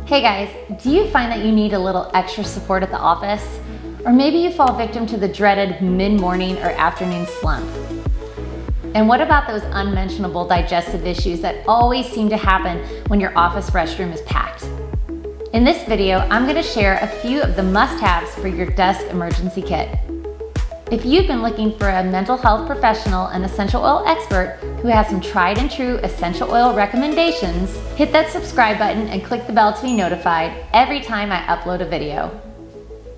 Hey guys, do you find that you need a little extra support at the office? Or maybe you fall victim to the dreaded mid-morning or afternoon slump. And what about those unmentionable digestive issues that always seem to happen when your office restroom is packed? In this video, I'm going to share a few of the must-haves for your desk emergency kit. If you've been looking for a mental health professional and essential oil expert who has some tried and true essential oil recommendations, hit that subscribe button and click the bell to be notified every time I upload a video.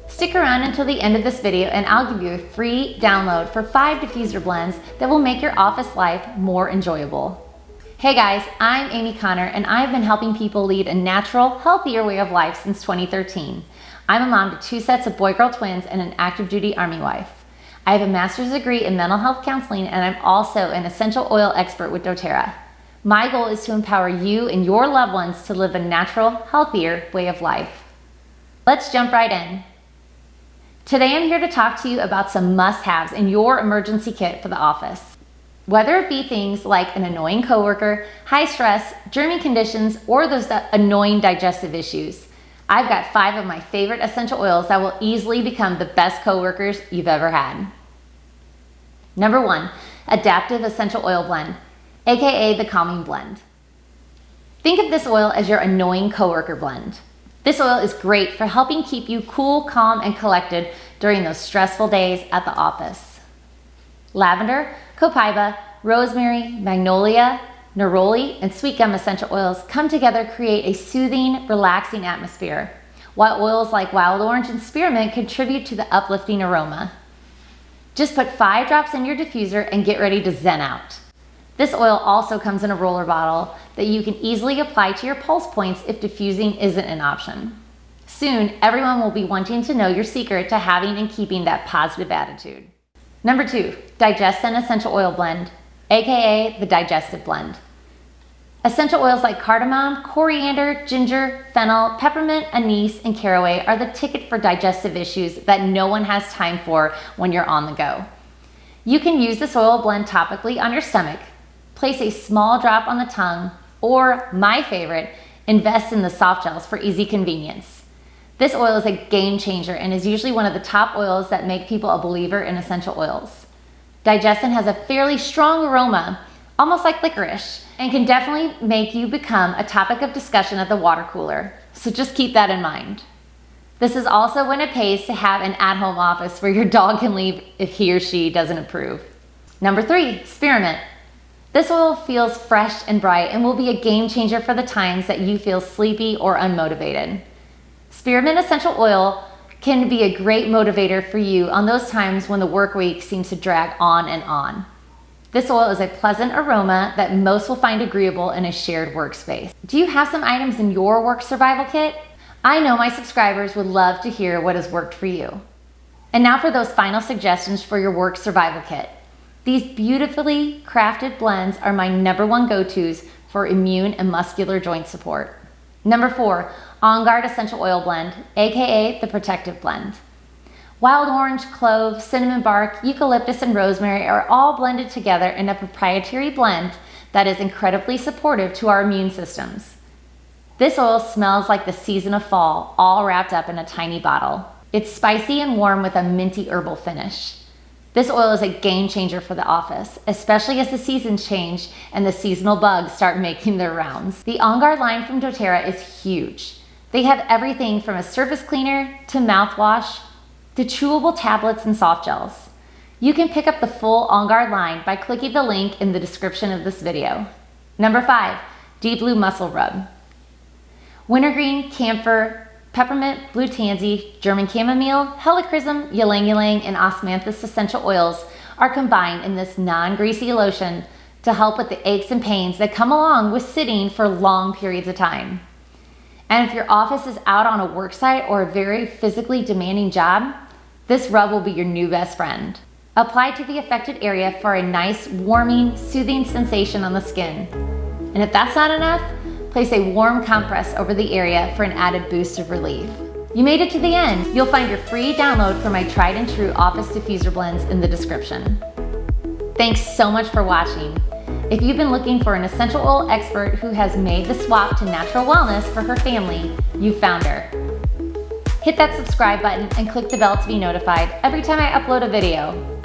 Stick around until the end of this video and I'll give you a free download for 5 diffuser blends that will make your office life more enjoyable. Hey guys, I'm Amy Connor and I've been helping people lead a natural, healthier way of life since 2013. I'm a mom to 2 sets of boy-girl twins and an active duty Army wife. I have a master's degree in mental health counseling and I'm also an essential oil expert with doTERRA. My goal is to empower you and your loved ones to live a natural, healthier way of life. Let's jump right in. Today I'm here to talk to you about some must-haves in your emergency kit for the office. Whether it be things like an annoying coworker, high stress, germy conditions, or those annoying digestive issues, I've got 5 of my favorite essential oils that will easily become the best coworkers you've ever had. Number 1, Adaptive Essential Oil Blend, aka the Calming Blend. Think of this oil as your annoying coworker blend. This oil is great for helping keep you cool, calm, and collected during those stressful days at the office. Lavender, copaiba, rosemary, magnolia, neroli, and sweet gum essential oils come together to create a soothing, relaxing atmosphere, while oils like wild orange and spearmint contribute to the uplifting aroma. Just put 5 drops in your diffuser and get ready to zen out. This oil also comes in a roller bottle that you can easily apply to your pulse points if diffusing isn't an option. Soon, everyone will be wanting to know your secret to having and keeping that positive attitude. Number 2, Digestin Essential Oil Blend, aka the Digestive Blend. Essential oils like cardamom, coriander, ginger, fennel, peppermint, anise, and caraway are the ticket for digestive issues that no one has time for when you're on the go. You can use this oil blend topically on your stomach, place a small drop on the tongue, or, my favorite, invest in the soft gels for easy convenience. This oil is a game changer and is usually one of the top oils that make people a believer in essential oils. Digestin has a fairly strong aroma, almost like licorice, and can definitely make you become a topic of discussion at the water cooler, so just keep that in mind. This is also when it pays to have an at-home office where your dog can leave if he or she doesn't approve. Number 3, spearmint. This oil feels fresh and bright and will be a game changer for the times that you feel sleepy or unmotivated. Spearmint essential oil can be a great motivator for you on those times when the work week seems to drag on and on. This oil is a pleasant aroma that most will find agreeable in a shared workspace. Do you have some items in your work survival kit? I know my subscribers would love to hear what has worked for you. And now for those final suggestions for your work survival kit. These beautifully crafted blends are my number 1 go-tos for immune and muscular joint support. Number 4, On Guard Essential Oil Blend, aka the Protective Blend. Wild orange, clove, cinnamon bark, eucalyptus, and rosemary are all blended together in a proprietary blend that is incredibly supportive to our immune systems. This oil smells like the season of fall, all wrapped up in a tiny bottle. It's spicy and warm with a minty herbal finish. This oil is a game changer for the office, especially as the seasons change and the seasonal bugs start making their rounds. The On Guard line from doTERRA is huge. They have everything from a surface cleaner to mouthwash to chewable tablets and soft gels. You can pick up the full On Guard line by clicking the link in the description of this video. Number 5, Deep Blue Muscle Rub. Wintergreen, camphor, peppermint, blue tansy, German chamomile, helichrysum, ylang ylang, and osmanthus essential oils are combined in this non-greasy lotion to help with the aches and pains that come along with sitting for long periods of time. And if your office is out on a work site or a very physically demanding job, this rub will be your new best friend. Apply to the affected area for a nice, warming, soothing sensation on the skin. And if that's not enough, place a warm compress over the area for an added boost of relief. You made it to the end. You'll find your free download for my tried and true office diffuser blends in the description. Thanks so much for watching. If you've been looking for an essential oil expert who has made the swap to natural wellness for her family, you've found her. Hit that subscribe button and click the bell to be notified every time I upload a video.